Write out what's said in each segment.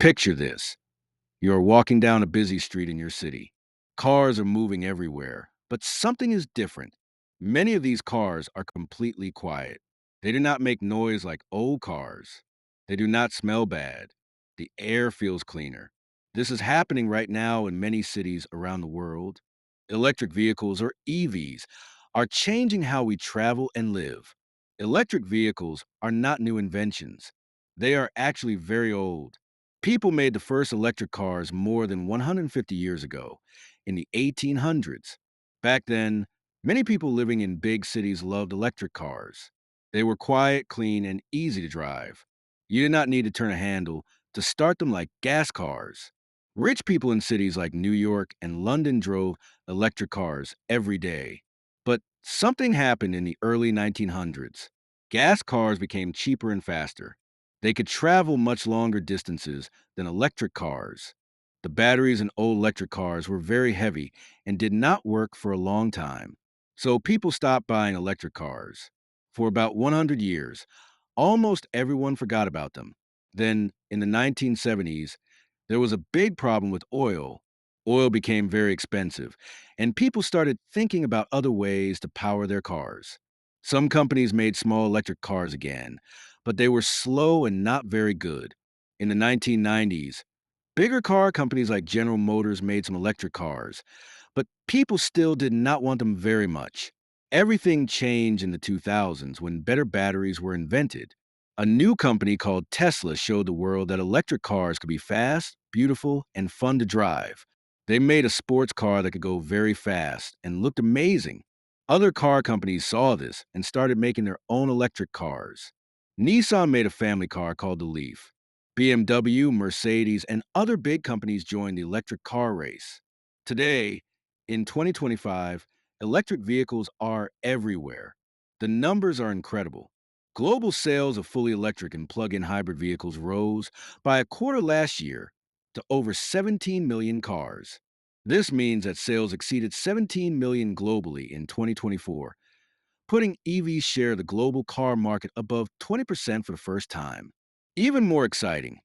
Picture this. You're walking down a busy street in your city. Cars are moving everywhere, but something is different. Many of these cars are completely quiet. They do not make noise like old cars. They do not smell bad. The air feels cleaner. This is happening right now in many cities around the world. Electric vehicles, or EVs, are changing how we travel and live. Electric vehicles are not new inventions. They are actually very old. People made the first electric cars more than 150 years ago, in the 1800s. Back then, many people living in big cities loved electric cars. They were quiet, clean, and easy to drive. You did not need to turn a handle to start them like gas cars. Rich people in cities like New York and London drove electric cars every day. But something happened in the early 1900s. Gas cars became cheaper and faster. They could travel much longer distances than electric cars. The batteries in old electric cars were very heavy and did not work for a long time. So people stopped buying electric cars. For about 100 years, almost everyone forgot about them. Then, in the 1970s, there was a big problem with oil. Oil became very expensive, and people started thinking about other ways to power their cars. Some companies made small electric cars again, but they were slow and not very good. In the 1990s, bigger car companies like General Motors made some electric cars, but people still did not want them very much. Everything changed in the 2000s when better batteries were invented. A new company called Tesla showed the world that electric cars could be fast, beautiful, and fun to drive. They made a sports car that could go very fast and looked amazing. Other car companies saw this and started making their own electric cars. Nissan made a family car called the Leaf. BMW, Mercedes, and other big companies joined the electric car race. Today, in 2025, electric vehicles are everywhere. The numbers are incredible. Global sales of fully electric and plug in hybrid vehicles rose by a quarter last year to over 17 million cars. This means that sales exceeded 17 million globally in 2024, putting EVs share the global car market above 20% for the first time. Even more exciting,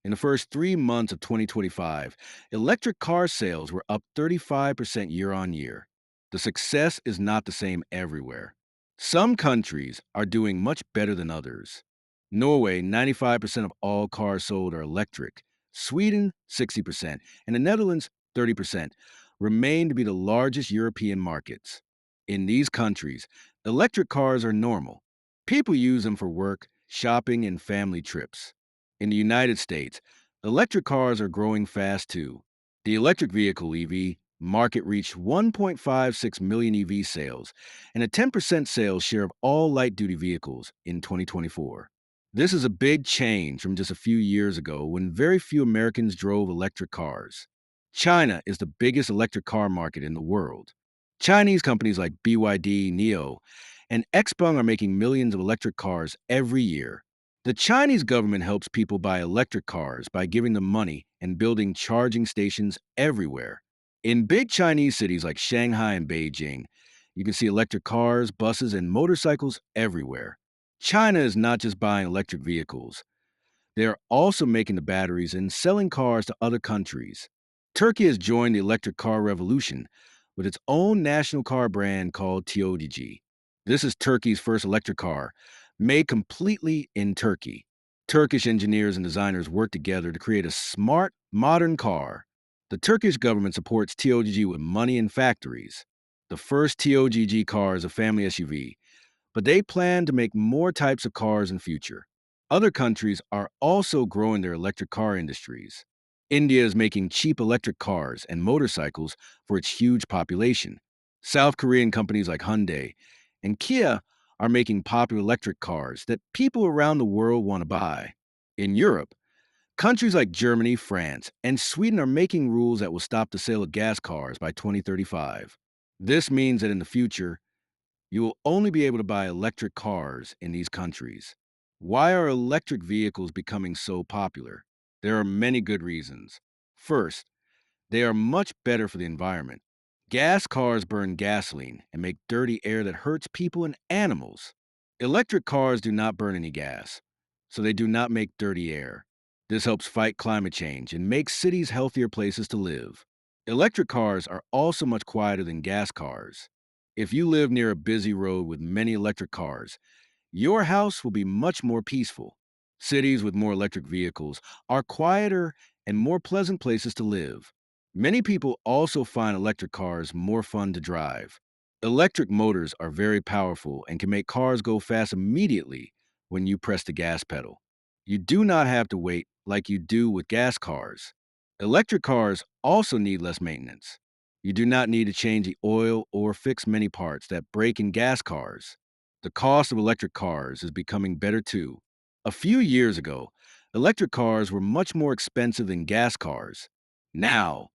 in the first 3 months of 2025, electric car sales were up 35% year on year. The success is not the same everywhere. Some countries are doing much better than others. Norway, 95% of all cars sold are electric. Sweden, 60%, and the Netherlands, 30%, remain to be the largest European markets. In these countries, electric cars are normal. People use them for work, shopping, and family trips. In the United States, electric cars are growing fast too. The electric vehicle EV market reached 1.56 million EV sales and a 10% sales share of all light duty vehicles in 2024. This is a big change from just a few years ago when very few Americans drove electric cars. China is the biggest electric car market in the world. Chinese companies like BYD, NIO, and XPeng are making millions of electric cars every year. The Chinese government helps people buy electric cars by giving them money and building charging stations everywhere. In big Chinese cities like Shanghai and Beijing, you can see electric cars, buses, and motorcycles everywhere. China is not just buying electric vehicles, they are also making the batteries and selling cars to other countries. Turkey has joined the electric car revolution with its own national car brand called TODG. This is Turkey's first electric car, made completely in Turkey. Turkish engineers and designers work together to create a smart, modern car. The Turkish government supports TODG with money and factories. The first TOGG car is a family SUV, but they plan to make more types of cars in future. Other countries are also growing their electric car industries. India is making cheap electric cars and motorcycles for its huge population. South Korean companies like Hyundai and Kia are making popular electric cars that people around the world want to buy. In Europe, countries like Germany, France, and Sweden are making rules that will stop the sale of gas cars by 2035. This means that in the future, you will only be able to buy electric cars in these countries. Why are electric vehicles becoming so popular? There are many good reasons. First, they are much better for the environment. Gas cars burn gasoline and make dirty air that hurts people and animals. Electric cars do not burn any gas, so they do not make dirty air. This helps fight climate change and makes cities healthier places to live. Electric cars are also much quieter than gas cars. If you live near a busy road with many electric cars, your house will be much more peaceful. Cities with more electric vehicles are quieter and more pleasant places to live. Many people also find electric cars more fun to drive. Electric motors are very powerful and can make cars go fast immediately when you press the gas pedal. You do not have to wait like you do with gas cars. Electric cars also need less maintenance. You do not need to change the oil or fix many parts that break in gas cars. The cost of electric cars is becoming better too. A few years ago, electric cars were much more expensive than gas cars. Now,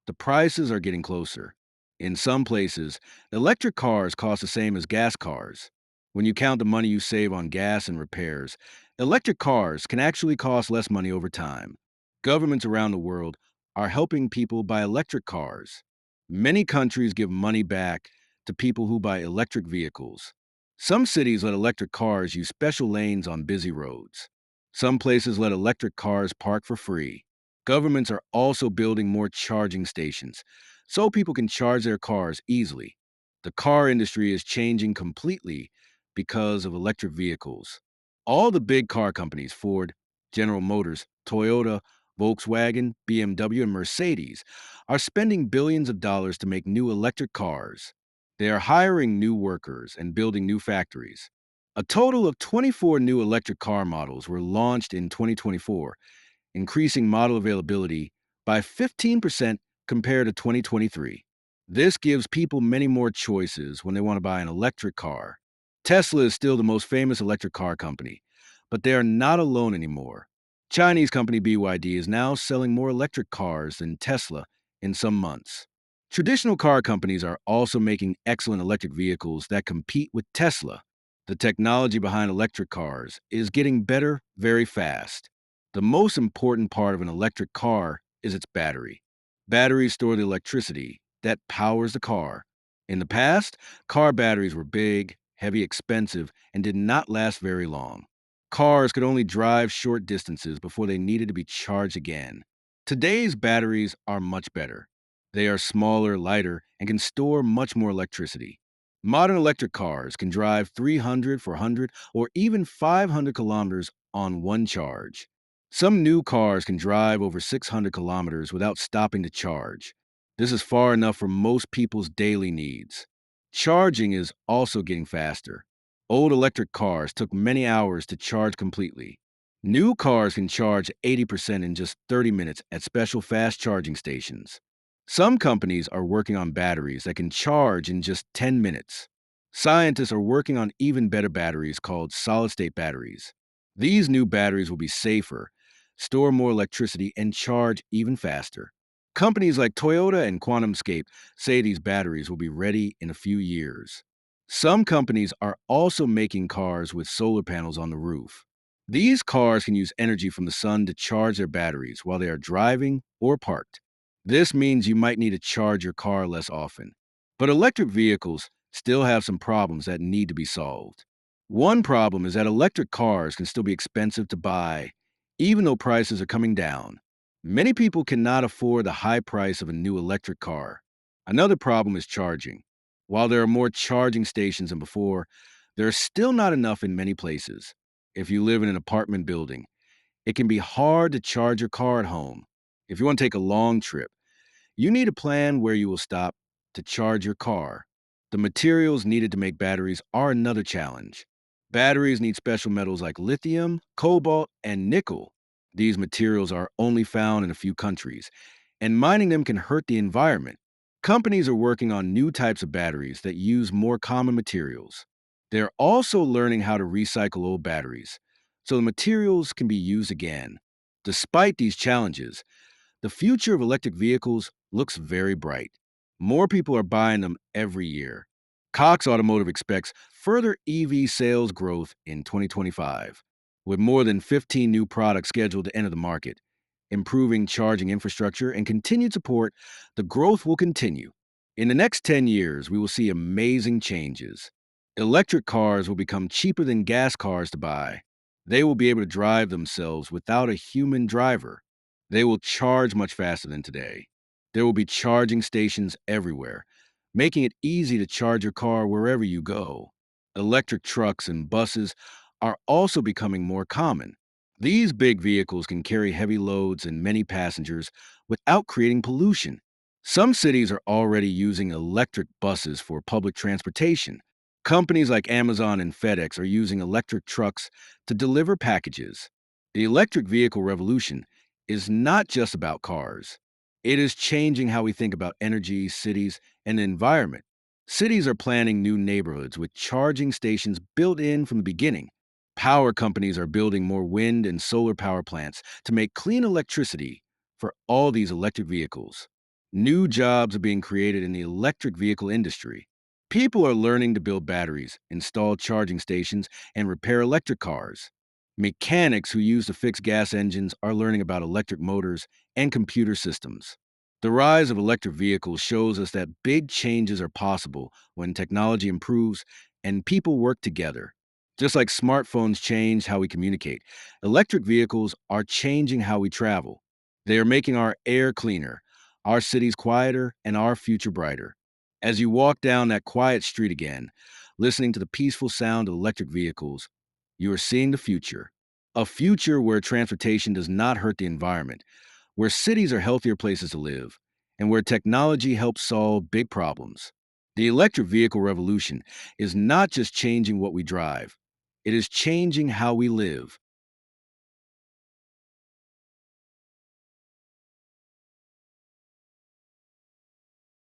the prices are getting closer. In some places, electric cars cost the same as gas cars. When you count the money you save on gas and repairs, electric cars can actually cost less money over time. Governments around the world are helping people buy electric cars. Many countries give money back to people who buy electric vehicles. Some cities let electric cars use special lanes on busy roads. Some places let electric cars park for free. Governments are also building more charging stations so people can charge their cars easily. The car industry is changing completely because of electric vehicles. All the big car companies, Ford, General Motors, Toyota, Volkswagen, BMW, and Mercedes, are spending billions of dollars to make new electric cars. They are hiring new workers and building new factories. A total of 24 new electric car models were launched in 2024, increasing model availability by 15% compared to 2023. This gives people many more choices when they want to buy an electric car. Tesla is still the most famous electric car company, but they are not alone anymore. Chinese company BYD is now selling more electric cars than Tesla in some months. Traditional car companies are also making excellent electric vehicles that compete with Tesla. The technology behind electric cars is getting better very fast. The most important part of an electric car is its battery. Batteries store the electricity that powers the car. In the past, car batteries were big, heavy, expensive, and did not last very long. Cars could only drive short distances before they needed to be charged again. Today's batteries are much better. They are smaller, lighter, and can store much more electricity. Modern electric cars can drive 300, 400, or even 500 kilometers on one charge. Some new cars can drive over 600 kilometers without stopping to charge. This is far enough for most people's daily needs. Charging is also getting faster. Old electric cars took many hours to charge completely. New cars can charge 80% in just 30 minutes at special fast charging stations. Some companies are working on batteries that can charge in just 10 minutes. Scientists are working on even better batteries called solid state batteries. These new batteries will be safer, store more electricity, and charge even faster. Companies like Toyota and QuantumScape say these batteries will be ready in a few years. Some companies are also making cars with solar panels on the roof. These cars can use energy from the sun to charge their batteries while they are driving or parked. This means you might need to charge your car less often. But electric vehicles still have some problems that need to be solved. One problem is that electric cars can still be expensive to buy, even though prices are coming down. Many people cannot afford the high price of a new electric car. Another problem is charging. While there are more charging stations than before, there are still not enough in many places. If you live in an apartment building, it can be hard to charge your car at home. If you want to take a long trip, you need a plan where you will stop to charge your car. The materials needed to make batteries are another challenge. Batteries need special metals like lithium, cobalt, and nickel. These materials are only found in a few countries, and mining them can hurt the environment. Companies are working on new types of batteries that use more common materials. They're also learning how to recycle old batteries, so the materials can be used again. Despite these challenges, the future of electric vehicles looks very bright. More people are buying them every year. Cox Automotive expects further EV sales growth in 2025, with more than 15 new products scheduled to enter the market. Improving charging infrastructure and continued support, the growth will continue. In the next 10 years, we will see amazing changes. Electric cars will become cheaper than gas cars to buy. They will be able to drive themselves without a human driver. They will charge much faster than today. There will be charging stations everywhere, making it easy to charge your car wherever you go. Electric trucks and buses are also becoming more common. These big vehicles can carry heavy loads and many passengers without creating pollution. Some cities are already using electric buses for public transportation. Companies like Amazon and FedEx are using electric trucks to deliver packages. The electric vehicle revolution is not just about cars. It is changing how we think about energy, cities, and the environment. Cities are planning new neighborhoods with charging stations built in from the beginning. Power companies are building more wind and solar power plants to make clean electricity for all these electric vehicles. New jobs are being created in the electric vehicle industry. People are learning to build batteries, install charging stations, and repair electric cars. Mechanics who use to fix gas engines are learning about electric motors and computer systems. The rise of electric vehicles shows us that big changes are possible when technology improves and people work together. Just like smartphones changed how we communicate, electric vehicles are changing how we travel. They are making our air cleaner, our cities quieter, and our future brighter. As you walk down that quiet street again, listening to the peaceful sound of electric vehicles, you are seeing the future. A future where transportation does not hurt the environment, where cities are healthier places to live, and where technology helps solve big problems. The electric vehicle revolution is not just changing what we drive, it is changing how we live.